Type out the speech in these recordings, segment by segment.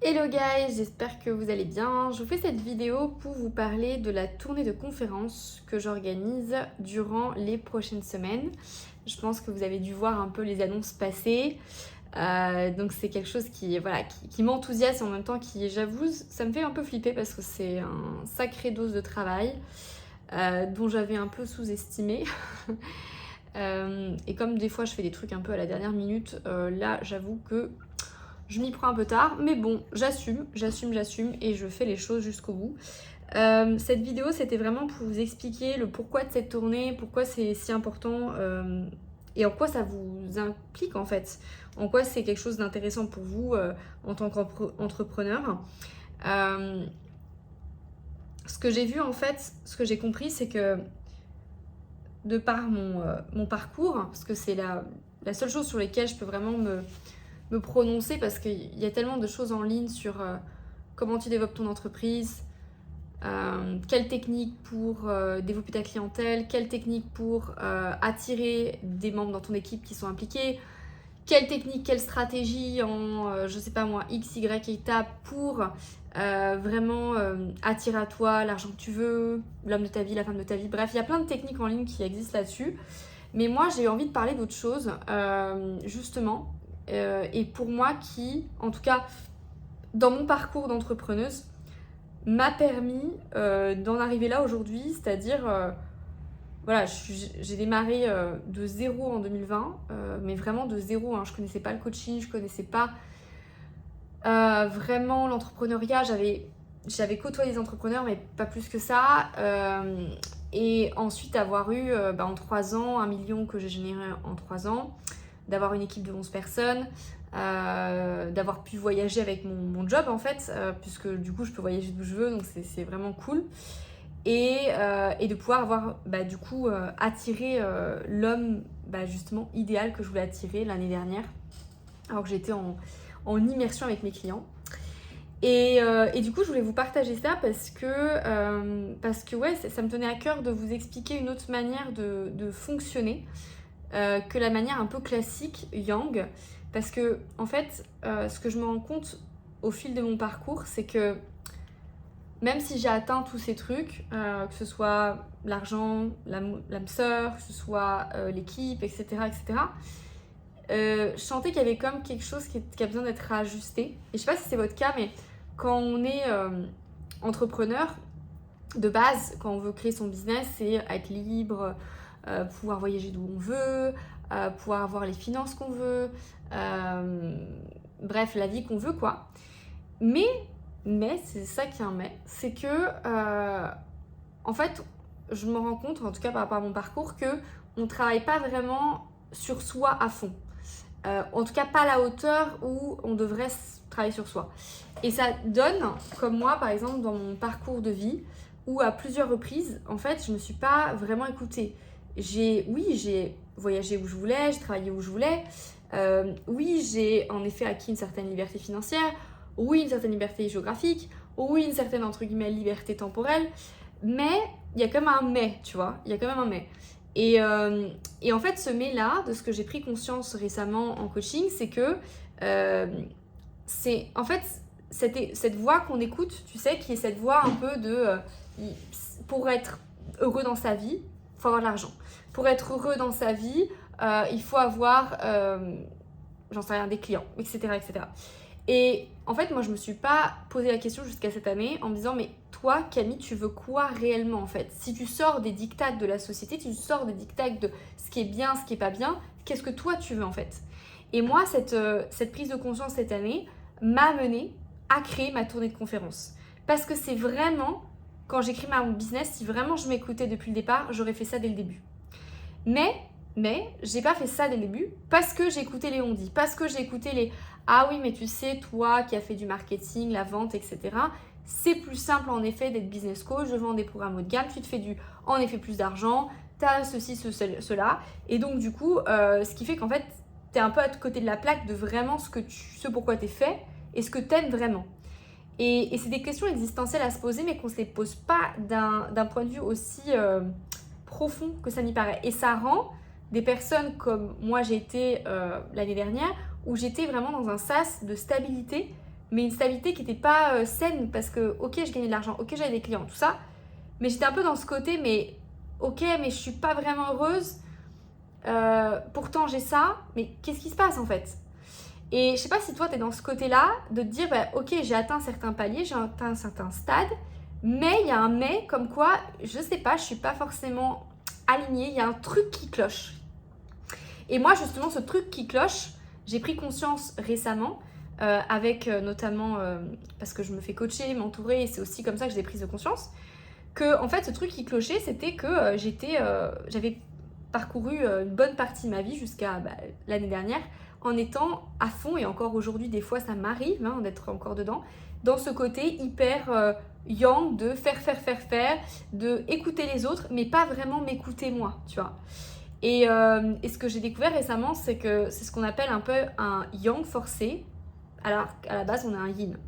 Hello guys, j'espère que vous allez bien. Je vous fais cette vidéo pour vous parler de la tournée de conférences que j'organise durant les prochaines semaines. Je pense que vous avez dû voir un peu les annonces passer. Donc c'est quelque chose qui m'enthousiasme et en même temps qui, j'avoue, ça me fait un peu flipper parce que c'est un sacré dose de travail dont j'avais un peu sous-estimé. Et comme des fois je fais des trucs un peu à la dernière minute, là j'avoue que je m'y prends un peu tard, mais bon, j'assume et je fais les choses jusqu'au bout. Cette vidéo, c'était vraiment pour vous expliquer le pourquoi de cette tournée, pourquoi c'est si important et en quoi ça vous implique en fait. En quoi c'est quelque chose d'intéressant pour vous en tant qu'entrepreneur. Ce que j'ai vu en fait, ce que j'ai compris, c'est que de par mon parcours, parce que c'est la seule chose sur laquelle je peux vraiment me prononcer parce qu'il y a tellement de choses en ligne sur comment tu développes ton entreprise, quelle technique pour développer ta clientèle, quelle technique pour attirer des membres dans ton équipe qui sont impliqués, quelle technique, quelle stratégie en, je sais pas moi, X, Y étapes pour vraiment attirer à toi l'argent que tu veux, l'homme de ta vie, la femme de ta vie. Bref, il y a plein de techniques en ligne qui existent là-dessus. Mais moi, j'ai envie de parler d'autre chose, justement. Et pour moi, qui, en tout cas, dans mon parcours d'entrepreneuse, m'a permis d'en arriver là aujourd'hui. C'est-à-dire, voilà, j'ai démarré de zéro en 2020, mais vraiment de zéro. Hein. Je connaissais pas le coaching, je connaissais pas vraiment l'entrepreneuriat. J'avais côtoyé des entrepreneurs, mais pas plus que ça. Et ensuite, avoir eu en 3 ans, 1 million que j'ai généré en 3 ans, d'avoir une équipe de 11 personnes, d'avoir pu voyager avec mon job en fait, puisque du coup, je peux voyager d'où je veux, donc c'est vraiment cool. Et de pouvoir avoir du coup attiré l'homme justement idéal que je voulais attirer l'année dernière, alors que j'étais en immersion avec mes clients. Et du coup, je voulais vous partager ça parce que ouais, ça me tenait à cœur de vous expliquer une autre manière de fonctionner que la manière un peu classique Yang. Parce que, en fait, ce que je me rends compte au fil de mon parcours, c'est que même si j'ai atteint tous ces trucs, que ce soit l'argent, l'âme sœur, que ce soit l'équipe, etc., je sentais qu'il y avait comme quelque chose qui a besoin d'être ajusté. Et je sais pas si c'est votre cas, mais quand on est entrepreneur, de base, quand on veut créer son business, c'est être libre, pouvoir voyager d'où on veut, pouvoir avoir les finances qu'on veut, bref, la vie qu'on veut, quoi. Mais c'est ça qui est un mais, c'est que, en fait, je me rends compte, en tout cas par rapport à mon parcours, qu'on ne travaille pas vraiment sur soi à fond. En tout cas, pas à la hauteur où on devrait travailler sur soi. Et ça donne, comme moi, par exemple, dans mon parcours de vie, où à plusieurs reprises, en fait, je ne me suis pas vraiment écoutée. J'ai voyagé où je voulais, j'ai travaillé où je voulais. Oui, j'ai en effet acquis une certaine liberté financière. Oui, une certaine liberté géographique. Oui, une certaine, entre guillemets, liberté temporelle. Mais, il y a quand même un mais, tu vois. Il y a quand même un mais. Et en fait, ce mais-là, de ce que j'ai pris conscience récemment en coaching, c'est que c'est en fait cette voix qu'on écoute, tu sais, qui est cette voix un peu de pour être heureux dans sa vie, il faut avoir de l'argent. Pour être heureux dans sa vie, il faut avoir, j'en sais rien, des clients, etc. Et en fait, moi, je me suis pas posé la question jusqu'à cette année en me disant, mais toi, Camille, tu veux quoi réellement en fait? Si tu sors des dictats de la société, tu sors des dictats de ce qui est bien, ce qui est pas bien, qu'est-ce que toi tu veux en fait? Et moi, cette prise de conscience cette année m'a menée à créer ma tournée de conférences. Parce que c'est vraiment, quand j'ai créé mon business, si vraiment je m'écoutais depuis le départ, j'aurais fait ça dès le début. Mais j'ai pas fait ça dès le début parce que j'ai écouté les on-dit, parce que j'ai écouté les ah oui, mais tu sais, toi qui as fait du marketing, la vente, etc., c'est plus simple en effet d'être business coach, de vendre des programmes haut de gamme, tu te fais en effet plus d'argent, t'as ceci, cela. Et donc du coup, ce qui fait qu'en fait, t'es un peu à côté de la plaque de vraiment ce pourquoi t'es fait et ce que t'aimes vraiment. Et c'est des questions existentielles à se poser, mais qu'on ne se les pose pas d'un point de vue aussi profond que ça n'y paraît. Et ça rend des personnes comme moi j'ai été l'année dernière, où j'étais vraiment dans un sas de stabilité, mais une stabilité qui n'était pas saine, parce que ok, je gagnais de l'argent, ok, j'avais des clients, tout ça, mais j'étais un peu dans ce côté, mais ok, mais je suis pas vraiment heureuse, pourtant j'ai ça, mais qu'est-ce qui se passe en fait? Et je sais pas si toi, tu es dans ce côté-là, de te dire, bah, ok, j'ai atteint certains paliers, j'ai atteint un certain stade, mais il y a un mais, comme quoi, je sais pas, je suis pas forcément alignée, il y a un truc qui cloche. Et moi, justement, ce truc qui cloche, j'ai pris conscience récemment, avec notamment, parce que je me fais coacher, m'entourer, et c'est aussi comme ça que j'ai pris de conscience, que en fait, ce truc qui clochait, c'était que j'avais parcouru une bonne partie de ma vie jusqu'à l'année dernière, en étant à fond, et encore aujourd'hui, des fois, ça m'arrive d'être encore dedans, dans ce côté hyper yang de faire, de écouter les autres, mais pas vraiment m'écouter moi, tu vois. Et ce que j'ai découvert récemment, c'est que c'est ce qu'on appelle un peu un yang forcé. Alors, à la base, on a un yin.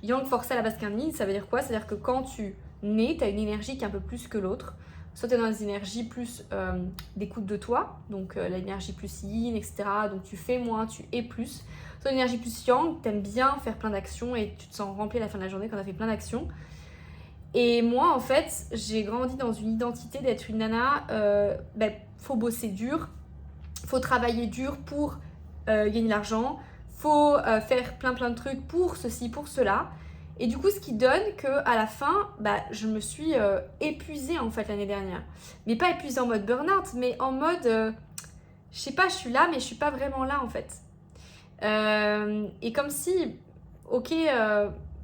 Yang forcé à la base qu'un yin, ça veut dire quoi? C'est-à-dire que quand tu nais, tu as une énergie qui est un peu plus que l'autre. Soit tu es dans des énergies plus d'écoute de toi, donc l'énergie plus yin, etc. Donc tu fais moins, tu es plus. Soit l'énergie plus yang, tu aimes bien faire plein d'actions et tu te sens rempli à la fin de la journée quand tu as fait plein d'actions. Et moi, en fait, j'ai grandi dans une identité d'être une nana, faut bosser dur, faut travailler dur pour gagner de l'argent, faut faire plein de trucs pour ceci, pour cela. Et du coup, ce qui donne qu'à la fin, je me suis épuisée en fait l'année dernière. Mais pas épuisée en mode burn-out, mais en mode, je sais pas, je suis là, mais je suis pas vraiment là en fait. Et comme si, ok,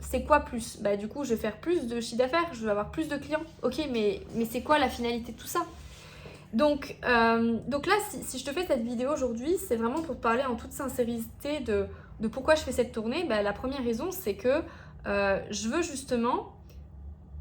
c'est quoi plus? Du coup, je vais faire plus de chiffre d'affaires, je vais avoir plus de clients. Ok, mais c'est quoi la finalité de tout ça? Donc là, si je te fais cette vidéo aujourd'hui, c'est vraiment pour te parler en toute sincérité de pourquoi je fais cette tournée. La première raison, c'est que je veux justement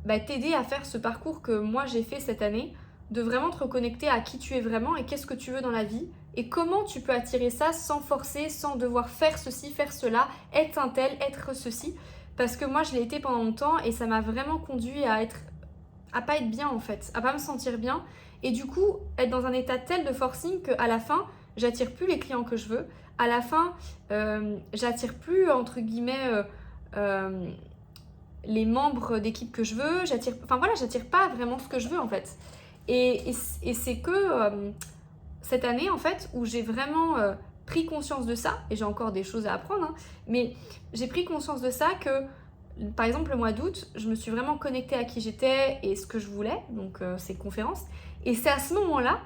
t'aider à faire ce parcours que moi j'ai fait cette année, de vraiment te reconnecter à qui tu es vraiment et qu'est-ce que tu veux dans la vie et comment tu peux attirer ça sans forcer, sans devoir faire ceci, faire cela, être un tel, être ceci. Parce que moi je l'ai été pendant longtemps et ça m'a vraiment conduit à pas être bien en fait, à pas me sentir bien et du coup être dans un état tel de forcing qu'à la fin j'attire plus les clients que je veux, à la fin j'attire plus entre guillemets les membres d'équipe que je veux, j'attire pas vraiment ce que je veux en fait. Et c'est que cette année en fait où j'ai vraiment pris conscience de ça, et j'ai encore des choses à apprendre, mais j'ai pris conscience de ça que par exemple le mois d'août, je me suis vraiment connectée à qui j'étais et ce que je voulais, donc ces conférences, et c'est à ce moment-là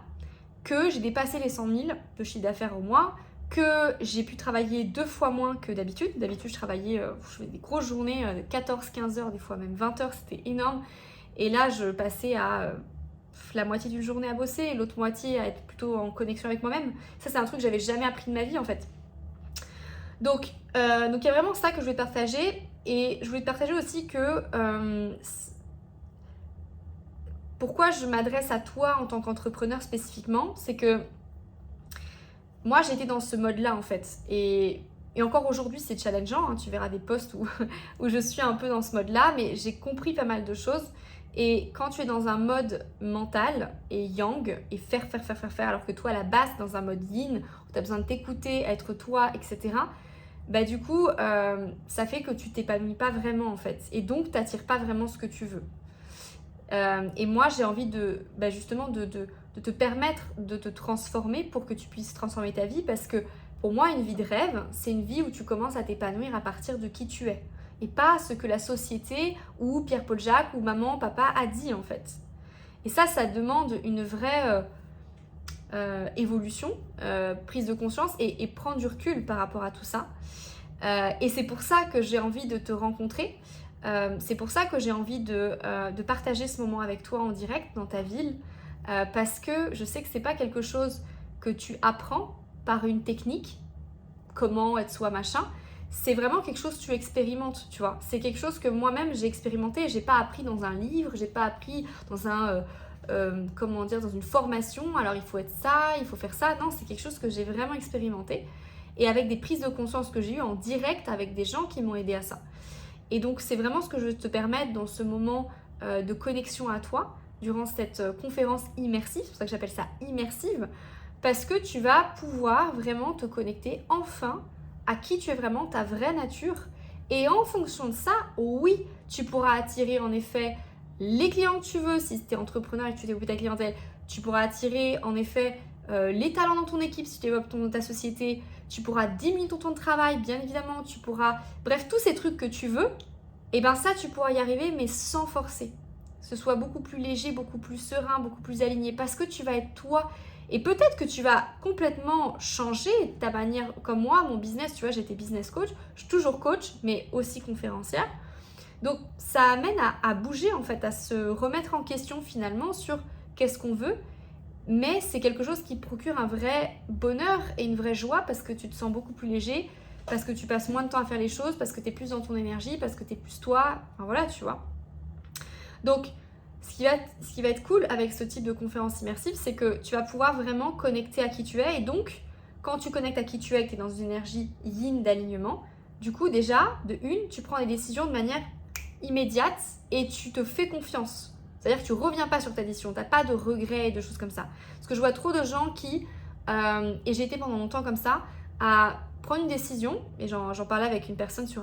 que j'ai dépassé les 100 000 de chiffre d'affaires au mois, que j'ai pu travailler 2 fois moins que d'habitude. D'habitude, je travaillais, je faisais des grosses journées, 14-15 heures, des fois même 20 heures, c'était énorme. Et là, je passais à la moitié d'une journée à bosser et l'autre moitié à être plutôt en connexion avec moi-même. Ça, c'est un truc que j'avais jamais appris de ma vie, en fait. Donc, il y a vraiment ça que je voulais te partager. Et je voulais te partager aussi que pourquoi je m'adresse à toi en tant qu'entrepreneur spécifiquement, c'est que moi, j'étais dans ce mode-là, en fait. Et encore aujourd'hui, c'est challengeant. Tu verras des posts où je suis un peu dans ce mode-là, mais j'ai compris pas mal de choses. Et quand tu es dans un mode mental et yang, et faire, alors que toi, à la base, dans un mode yin, où tu as besoin de t'écouter, être toi, etc., du coup, ça fait que tu t'épanouis pas vraiment, en fait. Et donc, tu n'attires pas vraiment ce que tu veux. Et moi, j'ai envie justement de te permettre de te transformer pour que tu puisses transformer ta vie, parce que pour moi, une vie de rêve, c'est une vie où tu commences à t'épanouir à partir de qui tu es et pas ce que la société ou Pierre-Paul Jacques ou maman, papa a dit en fait. Et ça demande une vraie évolution, prise de conscience et prendre du recul par rapport à tout ça. Et c'est pour ça que j'ai envie de te rencontrer. C'est pour ça que j'ai envie de partager ce moment avec toi en direct dans ta ville, parce que je sais que c'est pas quelque chose que tu apprends par une technique, comment être soi machin, c'est vraiment quelque chose que tu expérimentes, tu vois. C'est quelque chose que moi-même j'ai expérimenté, j'ai pas appris dans un livre, j'ai pas appris dans dans une formation, alors il faut être ça, il faut faire ça, non, c'est quelque chose que j'ai vraiment expérimenté et avec des prises de conscience que j'ai eues en direct avec des gens qui m'ont aidé à ça. Et donc, c'est vraiment ce que je veux te permettre dans ce moment de connexion à toi, durant cette conférence immersive, c'est pour ça que j'appelle ça immersive, parce que tu vas pouvoir vraiment te connecter enfin à qui tu es vraiment, ta vraie nature, Et en fonction de ça, oui, tu pourras attirer en effet les clients que tu veux. Si tu es entrepreneur et que tu développes ta clientèle, tu pourras attirer en effet les talents dans ton équipe si tu développes ta société. Tu pourras diminuer ton temps de travail, bien évidemment. Tu pourras, bref, tous ces trucs que tu veux, et bien ça, tu pourras y arriver, mais sans forcer. Que ce soit beaucoup plus léger, beaucoup plus serein, beaucoup plus aligné, parce que tu vas être toi. Et peut-être que tu vas complètement changer ta manière, comme moi, mon business, tu vois, j'étais business coach, je suis toujours coach, mais aussi conférencière. Donc ça amène à bouger en fait, à se remettre en question finalement sur qu'est-ce qu'on veut, mais c'est quelque chose qui procure un vrai bonheur et une vraie joie parce que tu te sens beaucoup plus léger, parce que tu passes moins de temps à faire les choses, parce que tu es plus dans ton énergie, parce que tu es plus toi, enfin voilà, tu vois. Donc ce qui va être cool avec ce type de conférence immersive, c'est que tu vas pouvoir vraiment connecter à qui tu es. Et donc, quand tu connectes à qui tu es, que tu es dans une énergie yin d'alignement, du coup, déjà, de une, tu prends des décisions de manière immédiate et tu te fais confiance. C'est-à-dire que tu ne reviens pas sur ta décision, tu n'as pas de regrets et de choses comme ça. Parce que je vois trop de gens qui, et j'ai été pendant longtemps comme ça, à prendre une décision, et j'en parlais avec une personne sur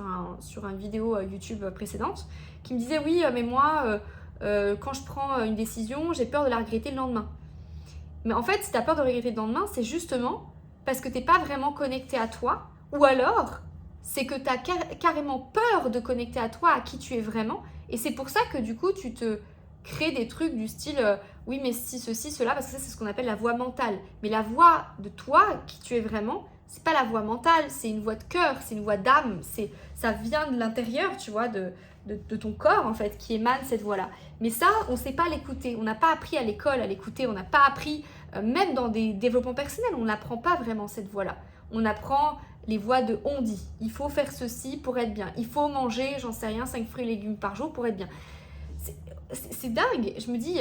une vidéo YouTube précédente, qui me disait oui, mais moi, quand je prends une décision, j'ai peur de la regretter le lendemain. Mais en fait, si tu as peur de regretter le lendemain, c'est justement parce que tu n'es pas vraiment connecté à toi, ou alors c'est que tu as carrément peur de connecter à toi, à qui tu es vraiment, et c'est pour ça que du coup, tu te crées des trucs du style oui, mais si, ceci, cela, parce que ça, c'est ce qu'on appelle la voix mentale. Mais la voix de toi, qui tu es vraiment, c'est pas la voix mentale, c'est une voix de cœur, c'est une voix d'âme, ça vient de l'intérieur, tu vois, de ton corps en fait, qui émane cette voix-là. Mais ça, on ne sait pas l'écouter, on n'a pas appris à l'école à l'écouter, on n'a pas appris, même dans des développements personnels, on n'apprend pas vraiment cette voix-là. On apprend les voix de on dit, il faut faire ceci pour être bien, il faut manger, j'en sais rien, 5 fruits et légumes par jour pour être bien. C'est dingue, je me dis,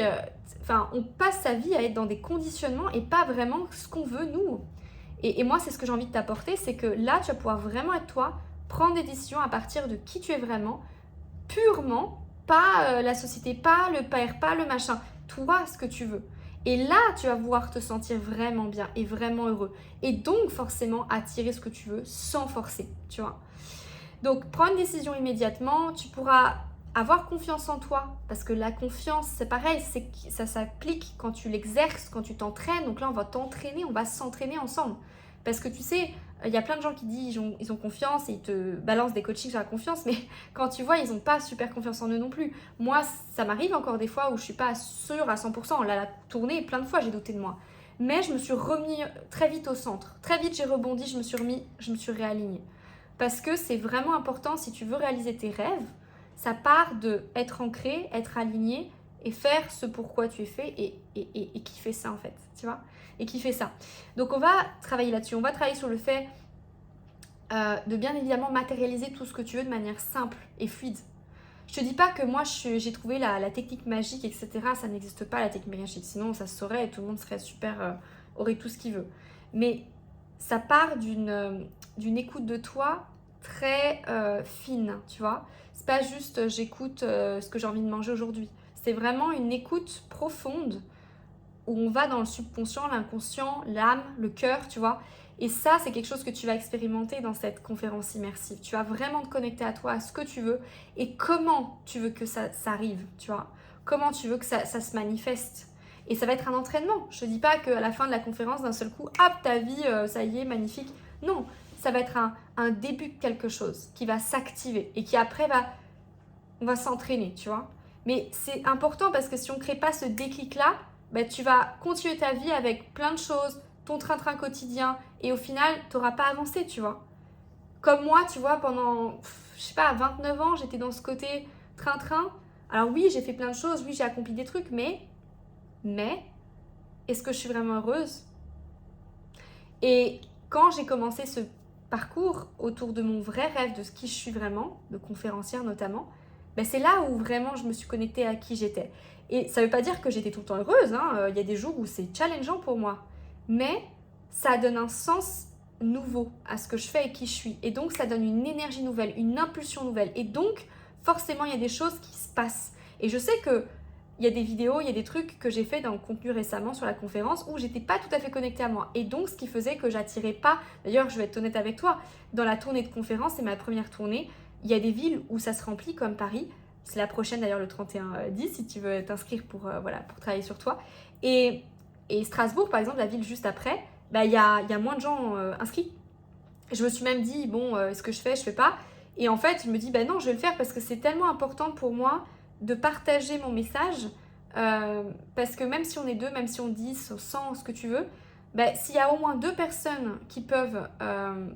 on passe sa vie à être dans des conditionnements et pas vraiment ce qu'on veut nous. Et moi, c'est ce que j'ai envie de t'apporter, c'est que là, tu vas pouvoir vraiment être toi, prendre des décisions à partir de qui tu es vraiment, purement, pas la société, pas le père, pas le machin, toi, ce que tu veux. Et là, tu vas pouvoir te sentir vraiment bien et vraiment heureux. Et donc, forcément, attirer ce que tu veux sans forcer, tu vois. Donc, prends une décision immédiatement, tu pourras avoir confiance en toi, parce que la confiance, c'est pareil, ça s'applique quand tu l'exerces, quand tu t'entraînes. Donc là, on va t'entraîner, on va s'entraîner ensemble. Parce que tu sais, il y a plein de gens qui disent ils ont confiance et ils te balancent des coachings sur la confiance, mais quand tu vois, ils n'ont pas super confiance en eux non plus. Moi, ça m'arrive encore des fois où je ne suis pas sûre à 100%. Là, la tournée, plein de fois, j'ai douté de moi. Mais je me suis remis très vite au centre. Très vite, j'ai rebondi, je me suis réalignée. Parce que c'est vraiment important, si tu veux réaliser tes rêves, ça part de être ancré, être aligné et faire ce pourquoi tu es fait et kiffer ça en fait, tu vois, et kiffer ça. Donc on va travailler là-dessus, on va travailler sur le fait de bien évidemment matérialiser tout ce que tu veux de manière simple et fluide. Je te dis pas que moi j'ai trouvé la technique magique, etc. Ça n'existe pas la technique magique, sinon ça se saurait et tout le monde serait super, aurait tout ce qu'il veut. Mais ça part d'une écoute de toi très fine, tu vois. C'est pas juste j'écoute ce que j'ai envie de manger aujourd'hui. C'est vraiment une écoute profonde où on va dans le subconscient, l'inconscient, l'âme, le cœur, tu vois. Et ça, c'est quelque chose que tu vas expérimenter dans cette conférence immersive. Tu vas vraiment te connecter à toi, à ce que tu veux et comment tu veux que ça arrive, tu vois. Comment tu veux que ça se manifeste. Et ça va être un entraînement. Je te dis pas qu'à la fin de la conférence, d'un seul coup, hop, ta vie, ça y est, magnifique. Non, ça va être un début de quelque chose qui va s'activer et qui après on va s'entraîner, tu vois. Mais c'est important parce que si on ne crée pas ce déclic-là, bah, tu vas continuer ta vie avec plein de choses, ton train-train quotidien et au final, tu n'auras pas avancé, tu vois. Comme moi, tu vois, pendant, je sais pas, 29 ans, j'étais dans ce côté train-train. Alors oui, j'ai fait plein de choses, oui, j'ai accompli des trucs, mais est-ce que je suis vraiment heureuse? Et quand j'ai commencé ce parcours autour de mon vrai rêve, de ce qui je suis vraiment, de conférencière notamment, ben c'est là où vraiment je me suis connectée à qui j'étais. Et ça ne veut pas dire que j'étais tout le temps heureuse, hein. Il y a des jours où c'est challengeant pour moi. Mais ça donne un sens nouveau à ce que je fais et qui je suis. Et donc ça donne une énergie nouvelle, une impulsion nouvelle. Et donc forcément il y a des choses qui se passent. Et je sais que il y a des vidéos, il y a des trucs que j'ai fait dans le contenu récemment sur la conférence où j'étais pas tout à fait connectée à moi. Et donc, ce qui faisait que j'attirais pas, d'ailleurs, je vais être honnête avec toi, dans la tournée de conférence, c'est ma première tournée, il y a des villes où ça se remplit comme Paris. C'est la prochaine d'ailleurs le 31/10 si tu veux t'inscrire pour travailler sur toi. Et Strasbourg par exemple, la ville juste après, il y a moins de gens inscrits. Je me suis même dit, bon, est-ce que je fais pas? Et en fait, je me dis, non, je vais le faire parce que c'est tellement important pour moi de partager mon message. Parce que même si on est 2, même si on 10, 100, ce que tu veux, s'il y a au moins 2 personnes qui peuvent,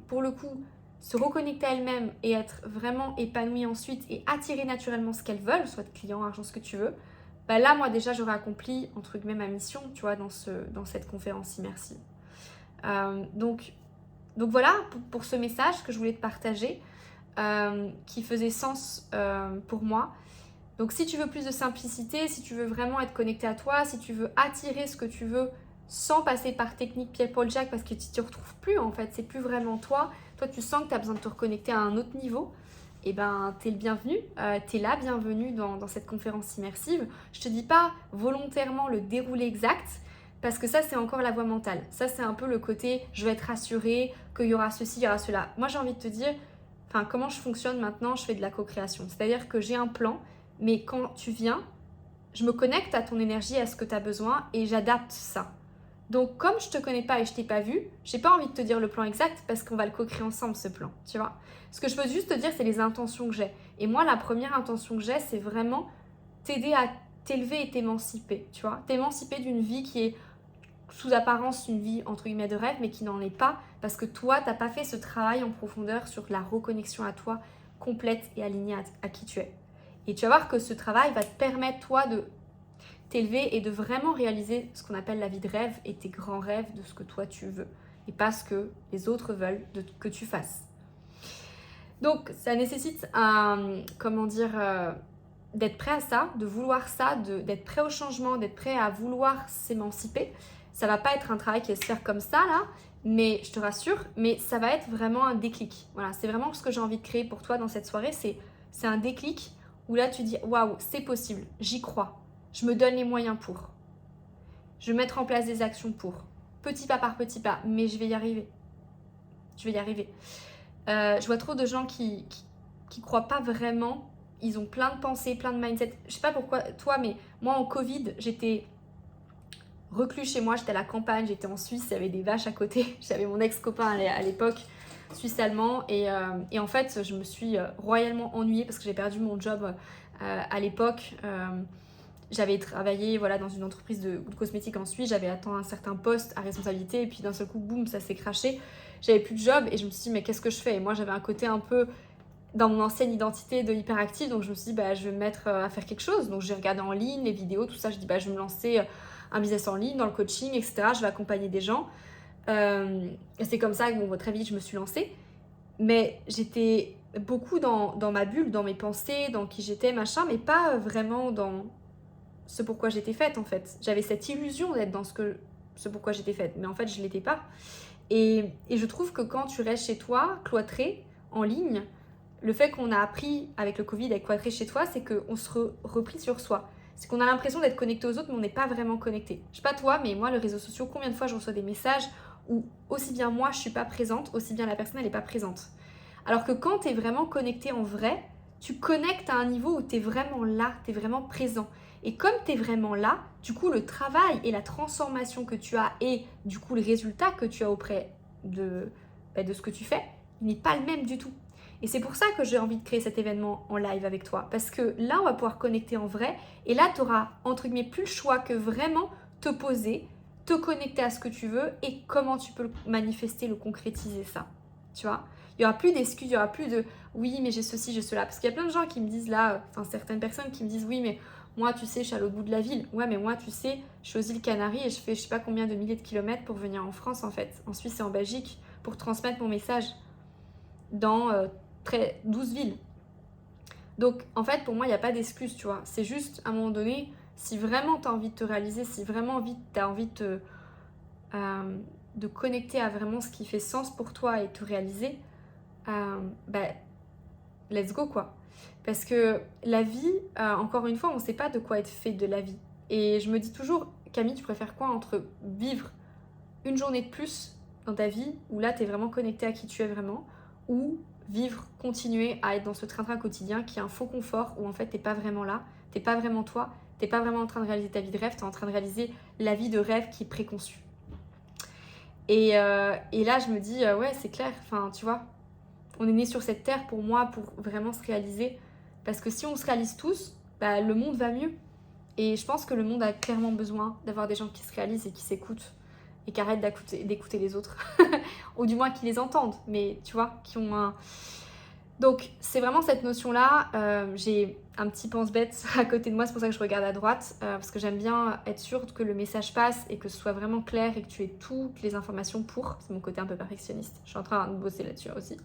pour le coup, se reconnecter à elles-mêmes et être vraiment épanouies ensuite et attirer naturellement ce qu'elles veulent, soit de clients, argent, ce que tu veux, là, moi, déjà, j'aurais accompli, entre guillemets, ma mission, tu vois, dans cette conférence immersive. Donc voilà pour ce message que je voulais te partager, qui faisait sens pour moi. Donc si tu veux plus de simplicité, si tu veux vraiment être connecté à toi, si tu veux attirer ce que tu veux sans passer par technique Pierre-Paul Jacques parce que tu ne te retrouves plus en fait, c'est plus vraiment toi. Toi tu sens que tu as besoin de te reconnecter à un autre niveau, et t'es le bienvenu, t'es la bienvenue dans cette conférence immersive. Je te dis pas volontairement le déroulé exact, parce que ça c'est encore la voie mentale. Ça c'est un peu le côté je vais être rassurée, qu'il y aura ceci, il y aura cela. Moi j'ai envie de te dire, comment je fonctionne maintenant, je fais de la co-création. C'est-à-dire que j'ai un plan, mais quand tu viens, je me connecte à ton énergie, à ce que tu as besoin et j'adapte ça. Donc comme je te connais pas et je t'ai pas vu, j'ai pas envie de te dire le plan exact parce qu'on va le co-créer ensemble ce plan, tu vois. Ce que je veux juste te dire, c'est les intentions que j'ai. Et moi, la première intention que j'ai, c'est vraiment t'aider à t'élever et t'émanciper, tu vois. T'émanciper d'une vie qui est sous apparence une vie entre guillemets de rêve, mais qui n'en est pas parce que toi, t'as pas fait ce travail en profondeur sur la reconnexion à toi complète et alignée à qui tu es. Et tu vas voir que ce travail va te permettre, toi, de t'élever et de vraiment réaliser ce qu'on appelle la vie de rêve et tes grands rêves de ce que toi tu veux et pas ce que les autres veulent que tu fasses. Donc ça nécessite d'être prêt à ça, de vouloir ça, d'être prêt au changement, d'être prêt à vouloir s'émanciper. Ça va pas être un travail qui va se faire comme ça là, mais je te rassure, mais ça va être vraiment un déclic. Voilà, c'est vraiment ce que j'ai envie de créer pour toi dans cette soirée, c'est un déclic où là tu dis waouh, c'est possible, j'y crois, je me donne les moyens pour. Je vais mettre en place des actions pour. Petit pas par petit pas, mais je vais y arriver. Je vais y arriver. Je vois trop de gens qui croient pas vraiment. Ils ont plein de pensées, plein de mindset. Je sais pas pourquoi toi, mais moi en Covid, j'étais reclus chez moi, j'étais à la campagne, j'étais en Suisse, il y avait des vaches à côté. J'avais mon ex-copain à l'époque, suisse-allemand. Et en fait, je me suis royalement ennuyée parce que j'ai perdu mon job à l'époque. J'avais travaillé dans une entreprise de cosmétiques en Suisse, j'avais atteint un certain poste à responsabilité et puis d'un seul coup, boum, ça s'est craché. J'avais plus de job et je me suis dit mais qu'est-ce que je fais? Et moi j'avais un côté un peu dans mon ancienne identité de hyperactive, donc je me suis dit je vais me mettre à faire quelque chose. Donc j'ai regardé en ligne les vidéos, tout ça, je dis je vais me lancer un business en ligne, dans le coaching, etc. Je vais accompagner des gens. Et c'est comme ça que très vite je me suis lancée. Mais j'étais beaucoup dans ma bulle, dans mes pensées, dans qui j'étais, machin, mais pas vraiment dans ce pourquoi j'étais faite en fait. J'avais cette illusion d'être dans ce pourquoi j'étais faite, mais en fait je l'étais pas. Et je trouve que quand tu restes chez toi, cloîtré, en ligne, le fait qu'on a appris avec le Covid à être cloîtré chez toi, c'est qu'on se replie sur soi. C'est qu'on a l'impression d'être connecté aux autres, mais on n'est pas vraiment connecté. Je sais pas toi, mais moi, les réseaux sociaux, combien de fois je reçois des messages où aussi bien moi, je suis pas présente, aussi bien la personne, elle est pas présente. Alors que quand tu es vraiment connecté en vrai, tu connectes à un niveau où tu es vraiment là, tu es vraiment présent. Et comme tu es vraiment là, du coup, le travail et la transformation que tu as et du coup, le résultat que tu as auprès de ce que tu fais, il n'est pas le même du tout. Et c'est pour ça que j'ai envie de créer cet événement en live avec toi. Parce que là, on va pouvoir connecter en vrai. Et là, tu auras, entre guillemets, plus le choix que vraiment te poser, te connecter à ce que tu veux et comment tu peux le manifester, le concrétiser ça. Tu vois ? Il n'y aura plus d'excuses, il n'y aura plus de « oui, mais j'ai ceci, j'ai cela ». Parce qu'il y a plein de gens qui me disent là, certaines personnes qui me disent « oui, mais moi, tu sais, je suis à l'autre bout de la ville. Ouais, mais moi, tu sais, je suis aux îles Canaries et je fais je sais pas combien de milliers de kilomètres pour venir en France, en fait, en Suisse et en Belgique, pour transmettre mon message dans 12 villes. » Donc, en fait, pour moi, il n'y a pas d'excuse, tu vois. C'est juste, à un moment donné, si vraiment tu as envie de te réaliser, si vraiment tu as envie de connecter à vraiment ce qui fait sens pour toi et te réaliser, let's go, quoi. Parce que la vie, encore une fois, on ne sait pas de quoi être fait de la vie. Et je me dis toujours, Camille, tu préfères quoi entre vivre une journée de plus dans ta vie, où là, tu es vraiment connecté à qui tu es vraiment, ou vivre, continuer à être dans ce train-train quotidien qui est un faux confort où en fait t'es pas vraiment là, t'es pas vraiment toi, t'es pas vraiment en train de réaliser ta vie de rêve, t'es en train de réaliser la vie de rêve qui est préconçue. Et là je me dis ouais c'est clair, enfin tu vois, on est né sur cette terre pour moi pour vraiment se réaliser, parce que si on se réalise tous, bah, le monde va mieux. Et je pense que le monde a clairement besoin d'avoir des gens qui se réalisent et qui s'écoutent et qui arrêtent d'écouter les autres. Ou du moins qui les entendent, mais tu vois, qui ont un... Donc c'est vraiment cette notion-là. J'ai un petit pense-bête à côté de moi, c'est pour ça que je regarde à droite, parce que j'aime bien être sûre que le message passe et que ce soit vraiment clair et que tu aies toutes les informations pour. C'est mon côté un peu perfectionniste. Je suis en train de bosser là-dessus aussi.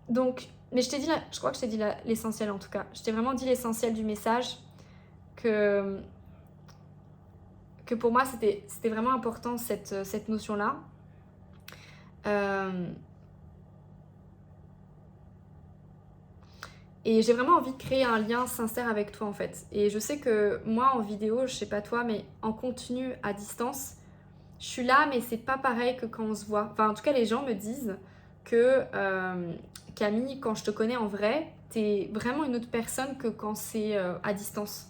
Donc, mais je t'ai dit, je crois que je t'ai dit l'essentiel en tout cas. Je t'ai vraiment dit l'essentiel du message, que pour moi c'était vraiment important cette notion-là. Et j'ai vraiment envie de créer un lien sincère avec toi en fait. Et je sais que moi en vidéo, je sais pas toi, mais en contenu à distance, je suis là, mais c'est pas pareil que quand on se voit. Enfin, en tout cas, les gens me disent que Camille, quand je te connais en vrai, t'es vraiment une autre personne que quand c'est à distance.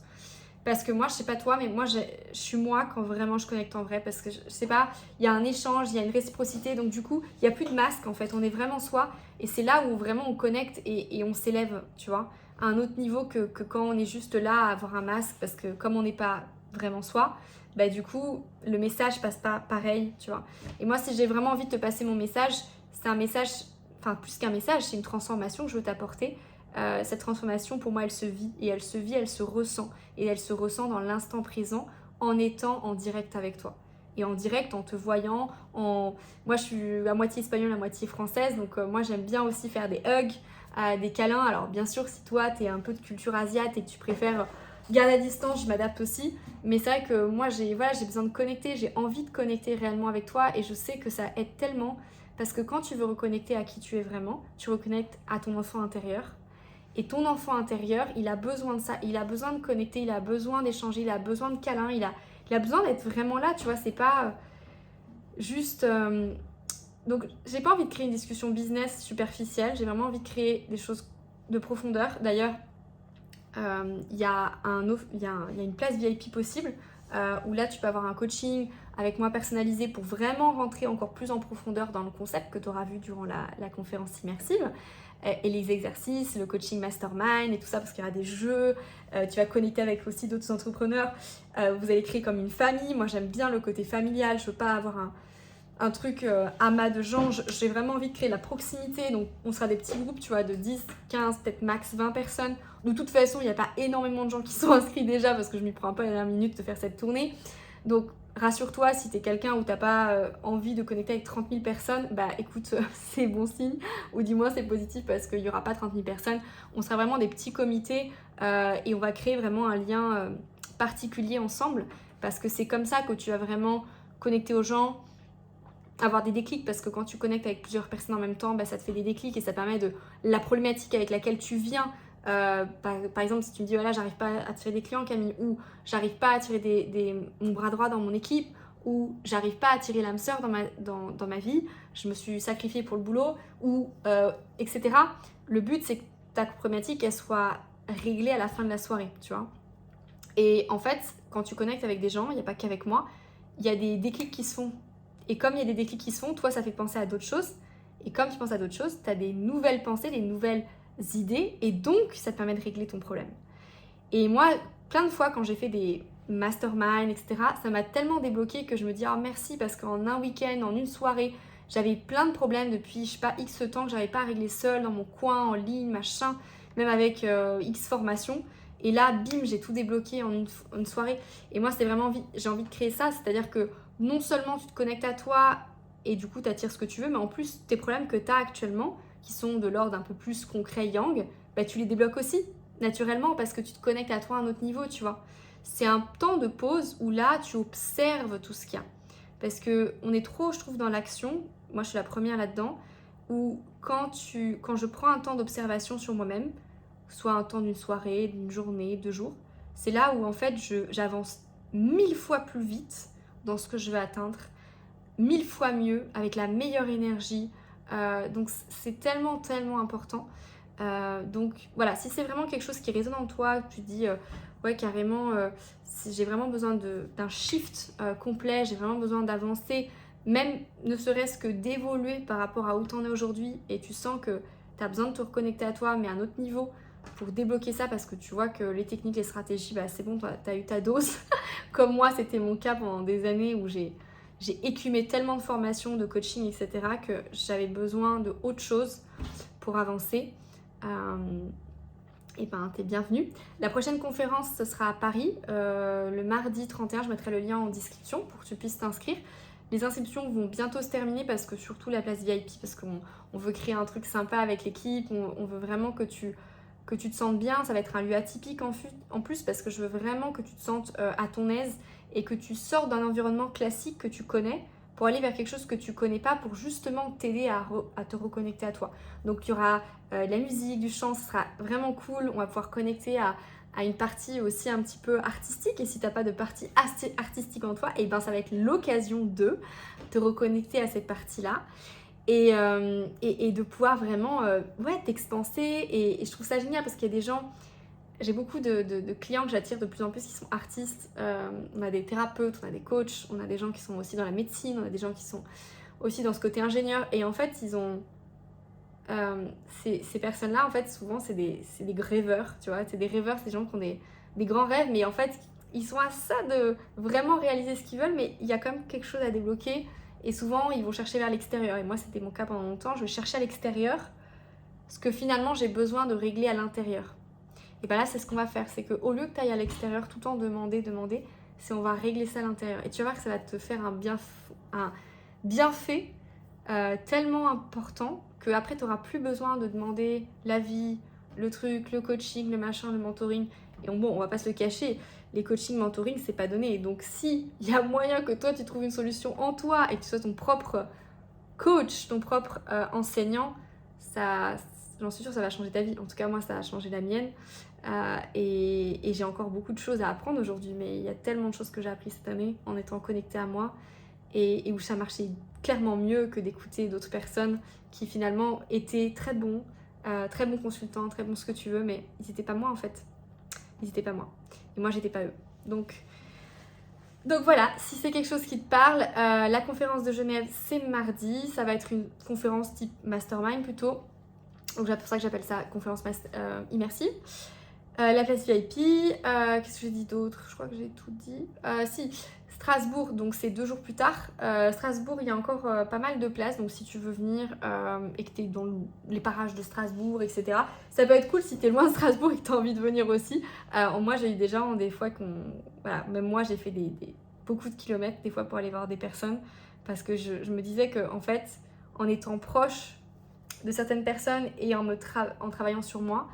Parce que moi, je sais pas toi, mais moi, je suis moi quand vraiment je connecte en vrai. Parce que je sais pas, il y a un échange, il y a une réciprocité. Donc du coup, il n'y a plus de masque en fait. On est vraiment soi. Et c'est là où vraiment on connecte et on s'élève, tu vois, à un autre niveau que quand on est juste là à avoir un masque. Parce que comme on n'est pas vraiment soi, bah du coup, le message passe pas pareil, tu vois. Et moi, si j'ai vraiment envie de te passer mon message, c'est un message, enfin plus qu'un message, c'est une transformation que je veux t'apporter. Cette transformation, pour moi, elle se vit, elle se ressent. Et elle se ressent dans l'instant présent en étant en direct avec toi. Et en direct, en te voyant, moi je suis à moitié espagnole, à moitié française, donc moi j'aime bien aussi faire des hugs, des câlins. Alors bien sûr, si toi t'es un peu de culture asiate et que tu préfères garder à distance, je m'adapte aussi. Mais c'est vrai que moi j'ai besoin de connecter, j'ai envie de connecter réellement avec toi et je sais que ça aide tellement parce que quand tu veux reconnecter à qui tu es vraiment, tu reconnectes à ton enfant intérieur. Et ton enfant intérieur, il a besoin de ça, il a besoin de connecter, il a besoin d'échanger, il a besoin de câlins, il a besoin d'être vraiment là, tu vois, c'est pas juste... Donc, j'ai pas envie de créer une discussion business superficielle, j'ai vraiment envie de créer des choses de profondeur. D'ailleurs, il y a une place VIP possible où là, tu peux avoir un coaching avec moi personnalisé pour vraiment rentrer encore plus en profondeur dans le concept que tu auras vu durant la conférence immersive. Et les exercices, le coaching mastermind et tout ça, parce qu'il y aura des jeux, tu vas connecter avec aussi d'autres entrepreneurs, vous allez créer comme une famille. Moi j'aime bien le côté familial, je veux pas avoir un truc amas de gens, j'ai vraiment envie de créer la proximité, donc on sera des petits groupes, tu vois, de 10, 15, peut-être max 20 personnes. De toute façon, il n'y a pas énormément de gens qui sont inscrits déjà, parce que je m'y prends pas à la dernière minute de faire cette tournée. Donc rassure-toi, si t'es quelqu'un où t'as pas envie de connecter avec 30 000 personnes, bah écoute, c'est bon signe, ou du moins c'est positif parce qu'il n'y aura pas 30 000 personnes. On sera vraiment des petits comités et on va créer vraiment un lien particulier ensemble parce que c'est comme ça que tu vas vraiment connecter aux gens, avoir des déclics parce que quand tu connectes avec plusieurs personnes en même temps, bah, ça te fait des déclics et ça permet de la problématique avec laquelle tu viens. Par exemple, si tu me dis voilà, j'arrive pas à attirer des clients, Camille, ou j'arrive pas à attirer mon bras droit dans mon équipe, ou j'arrive pas à attirer l'âme sœur dans ma vie, je me suis sacrifiée pour le boulot, ou etc. Le but, c'est que ta problématique, elle soit réglée à la fin de la soirée, tu vois. Et en fait, quand tu connectes avec des gens, il n'y a pas qu'avec moi, il y a des déclics qui se font. Et comme il y a des déclics qui se font, toi, ça fait penser à d'autres choses. Et comme tu penses à d'autres choses, tu as des nouvelles pensées, des nouvelles idées, et donc ça te permet de régler ton problème. Et moi, plein de fois quand j'ai fait des masterminds, etc., ça m'a tellement débloqué que je me dis oh merci parce qu'en un week-end, en une soirée, j'avais plein de problèmes depuis je sais pas X temps que j'avais pas réglé seule dans mon coin, en ligne, machin, même avec X formations. Et là, bim, j'ai tout débloqué en une soirée. Et moi, j'ai envie de créer ça, c'est-à-dire que non seulement tu te connectes à toi et du coup tu attires ce que tu veux, mais en plus tes problèmes que tu as actuellement, qui sont de l'ordre un peu plus concret yang, bah, tu les débloques aussi naturellement parce que tu te connectes à toi à un autre niveau, tu vois. C'est un temps de pause où là tu observes tout ce qu'il y a. Parce qu'on est trop, je trouve, dans l'action, moi je suis la première là-dedans, où quand je prends un temps d'observation sur moi-même, soit un temps d'une soirée, d'une journée, 2 jours, c'est là où en fait j'avance 1000 fois plus vite dans ce que je veux atteindre, 1000 fois mieux, avec la meilleure énergie, Donc c'est tellement important. Donc voilà, si c'est vraiment quelque chose qui résonne en toi, que tu te dis ouais carrément si j'ai vraiment besoin d'un shift complet, j'ai vraiment besoin d'avancer, même ne serait-ce que d'évoluer par rapport à où tu en es aujourd'hui, et tu sens que tu as besoin de te reconnecter à toi mais à un autre niveau pour débloquer ça, parce que tu vois que les techniques, les stratégies, bah c'est bon, tu as eu ta dose. Comme moi, c'était mon cas pendant des années où j'ai écumé tellement de formations, de coaching, etc. que j'avais besoin de autre chose pour avancer. Et ben t'es bienvenue. La prochaine conférence, ce sera à Paris, le mardi 31, je mettrai le lien en description pour que tu puisses t'inscrire. Les inscriptions vont bientôt se terminer, parce que surtout la place VIP, parce qu'on veut créer un truc sympa avec l'équipe, on veut vraiment que tu te sentes bien. Ça va être un lieu atypique en plus, parce que je veux vraiment que tu te sentes à ton aise et que tu sortes d'un environnement classique que tu connais pour aller vers quelque chose que tu connais pas, pour justement t'aider à te reconnecter à toi. Donc il y aura de la musique, du chant, ce sera vraiment cool. On va pouvoir connecter à une partie aussi un petit peu artistique, et si t'as pas de partie artistique en toi, et ben ça va être l'occasion de te reconnecter à cette partie-là. Et de pouvoir vraiment t'expanser. Et je trouve ça génial, parce qu'il y a des gens, j'ai beaucoup de clients que j'attire de plus en plus qui sont artistes. On a des thérapeutes, on a des coachs, on a des gens qui sont aussi dans la médecine, on a des gens qui sont aussi dans ce côté ingénieur. Et en fait, ils ont ces personnes-là, en fait, souvent, c'est des rêveurs, tu vois. C'est des rêveurs, c'est des gens qui ont des grands rêves, mais en fait, ils sont à ça de vraiment réaliser ce qu'ils veulent, mais il y a quand même quelque chose à débloquer. Et souvent, ils vont chercher vers l'extérieur. Et moi, c'était mon cas pendant longtemps. Je cherchais à l'extérieur ce que finalement, j'ai besoin de régler à l'intérieur. Et bien là, c'est ce qu'on va faire. C'est qu'au lieu que tu ailles à l'extérieur tout le temps demander, c'est on va régler ça à l'intérieur. Et tu vas voir que ça va te faire un bienfait tellement important qu'après, tu n'auras plus besoin de demander l'avis, le truc, le coaching, le machin, le mentoring. Et bon, on va pas se le cacher, les coaching, mentoring, c'est pas donné. Donc si il y a moyen que toi, tu trouves une solution en toi et que tu sois ton propre coach, ton propre enseignant, ça, j'en suis sûre, ça va changer ta vie. En tout cas, moi, ça a changé la mienne. Et j'ai encore beaucoup de choses à apprendre aujourd'hui, mais il y a tellement de choses que j'ai appris cette année en étant connectée à moi, et où ça marchait clairement mieux que d'écouter d'autres personnes qui finalement étaient très bons consultants, très bons ce que tu veux, mais ils n'étaient pas moi en fait. Ils n'étaient pas moi. Et moi, j'étais pas eux. Donc voilà, si c'est quelque chose qui te parle, la conférence de Genève, c'est mardi. Ça va être une conférence type mastermind plutôt. Donc c'est pour ça que j'appelle ça conférence immersive. La place VIP, qu'est-ce que j'ai dit d'autre? Je crois que j'ai tout dit. Si, Strasbourg, donc c'est 2 jours plus tard. Strasbourg, il y a encore pas mal de places, donc si tu veux venir et que tu es dans les parages de Strasbourg, etc., ça peut être cool si tu es loin de Strasbourg et que tu as envie de venir aussi. Moi, j'ai eu des gens, des fois, voilà, même moi, j'ai fait beaucoup de kilomètres, des fois, pour aller voir des personnes, parce que je me disais que, en fait, en étant proche de certaines personnes et en travaillant sur moi,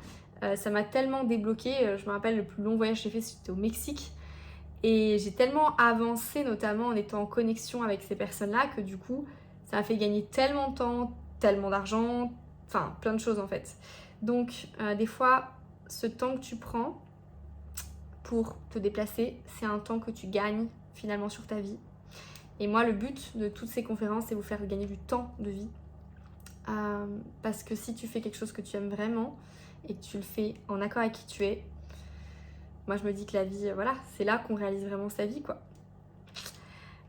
ça m'a tellement débloqué. Je me rappelle, le plus long voyage que j'ai fait, c'était au Mexique. Et j'ai tellement avancé, notamment en étant en connexion avec ces personnes-là, que du coup, ça m'a fait gagner tellement de temps, tellement d'argent, enfin, plein de choses en fait. Donc, des fois, ce temps que tu prends pour te déplacer, c'est un temps que tu gagnes finalement sur ta vie. Et moi, le but de toutes ces conférences, c'est vous faire gagner du temps de vie. Parce que si tu fais quelque chose que tu aimes vraiment et que tu le fais en accord avec qui tu es, moi je me dis que la vie, voilà, c'est là qu'on réalise vraiment sa vie, quoi.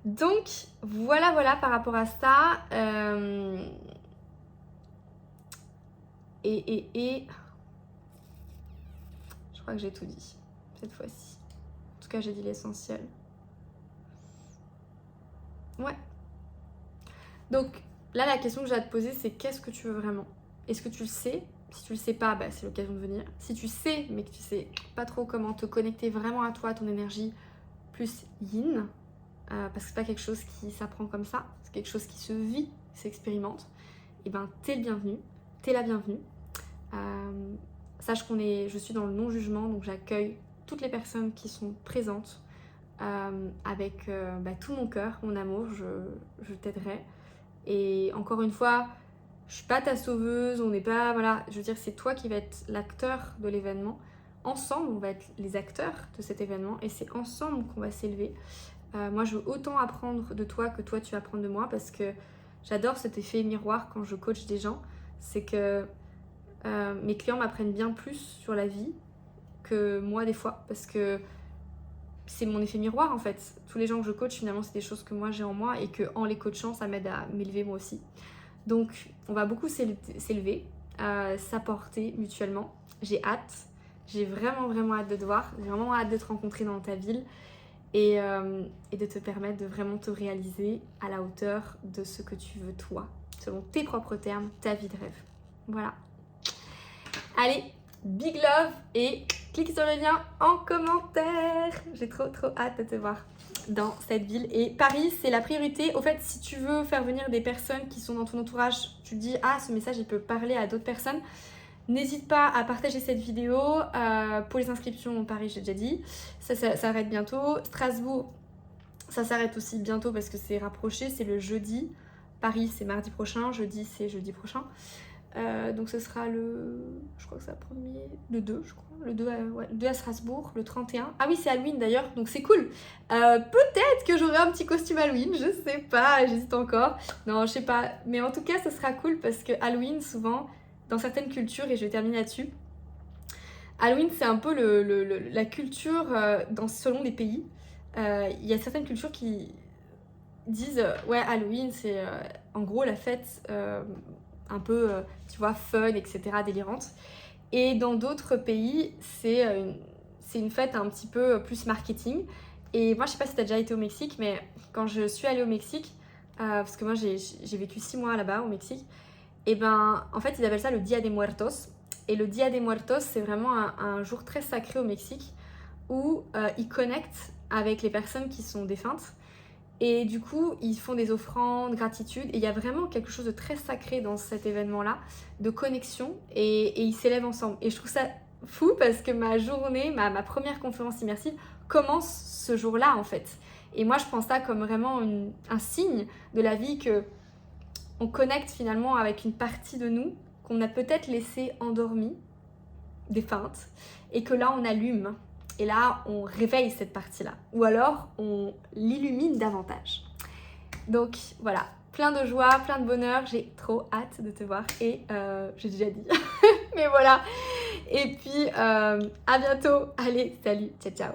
Donc voilà par rapport à ça. Et je crois que j'ai tout dit cette fois-ci. En tout cas, j'ai dit l'essentiel. Ouais. Donc là, la question que j'ai à te poser, c'est qu'est-ce que tu veux vraiment? Est-ce que tu le sais? Si tu le sais pas, bah, c'est l'occasion de venir. Si tu sais, mais que tu sais pas trop comment te connecter vraiment à toi, à ton énergie plus yin, parce que c'est pas quelque chose qui s'apprend comme ça, c'est quelque chose qui se vit, s'expérimente, et ben t'es le bienvenu, t'es la bienvenue. Sache je suis dans le non-jugement, donc j'accueille toutes les personnes qui sont présentes avec tout mon cœur, mon amour, je t'aiderai. Et encore une fois, je suis pas ta sauveuse, on n'est pas, voilà, je veux dire, c'est toi qui vas être l'acteur de l'événement. Ensemble, on va être les acteurs de cet événement, et c'est ensemble qu'on va s'élever. Moi, je veux autant apprendre de toi que toi tu apprends de moi, parce que j'adore cet effet miroir quand je coach des gens, c'est que mes clients m'apprennent bien plus sur la vie que moi des fois, parce que c'est mon effet miroir en fait. Tous les gens que je coach, finalement, c'est des choses que moi j'ai en moi et que en les coachant, ça m'aide à m'élever moi aussi. Donc, on va beaucoup s'élever, s'apporter mutuellement. J'ai hâte. J'ai vraiment, vraiment hâte de te voir. J'ai vraiment hâte de te rencontrer dans ta ville et de te permettre de vraiment te réaliser à la hauteur de ce que tu veux toi, selon tes propres termes, ta vie de rêve. Voilà. Allez, big love et clique sur le lien en commentaire. J'ai trop hâte de te voir dans cette ville. Et Paris, c'est la priorité. Au fait, si tu veux faire venir des personnes qui sont dans ton entourage, tu te dis « Ah, ce message, il peut parler à d'autres personnes », n'hésite pas à partager cette vidéo. Pour les inscriptions, Paris, j'ai déjà dit. Ça s'arrête bientôt. Strasbourg, ça s'arrête aussi bientôt parce que c'est rapproché. C'est le jeudi. Paris, c'est mardi prochain. Jeudi, c'est jeudi prochain. Donc ce sera je crois que c'est le 2, je crois. Le 2 à Strasbourg, le 31. Ah oui, c'est Halloween d'ailleurs, donc c'est cool. Peut-être que j'aurai un petit costume Halloween, je sais pas, j'hésite encore. Non, je sais pas. Mais en tout cas, ça sera cool parce que Halloween, souvent, dans certaines cultures, et je vais terminer là-dessus, Halloween, c'est un peu la culture selon les pays. Il y a certaines cultures qui disent ouais, Halloween, c'est en gros la fête un peu, tu vois, fun, etc., délirante. Et dans d'autres pays, c'est une fête un petit peu plus marketing. Et moi, je sais pas si tu as déjà été au Mexique, mais quand je suis allée au Mexique, parce que moi, j'ai vécu 6 mois là-bas au Mexique, et ben, en fait, ils appellent ça le Dia de Muertos. Et le Dia de Muertos, c'est vraiment un jour très sacré au Mexique où ils connectent avec les personnes qui sont défuntes. Et du coup, ils font des offrandes, gratitude. Et il y a vraiment quelque chose de très sacré dans cet événement-là, de connexion. Et ils s'élèvent ensemble. Et je trouve ça fou parce que ma journée, ma première conférence immersive commence ce jour-là, en fait. Et moi, je prends ça comme vraiment un signe de la vie que on connecte finalement avec une partie de nous qu'on a peut-être laissée endormie, défunte, et que là, on allume. Et là, on réveille cette partie-là. Ou alors, on l'illumine davantage. Donc, voilà. Plein de joie, plein de bonheur. J'ai trop hâte de te voir. Et j'ai déjà dit. Mais voilà. Et puis, à bientôt. Allez, salut. Ciao, ciao.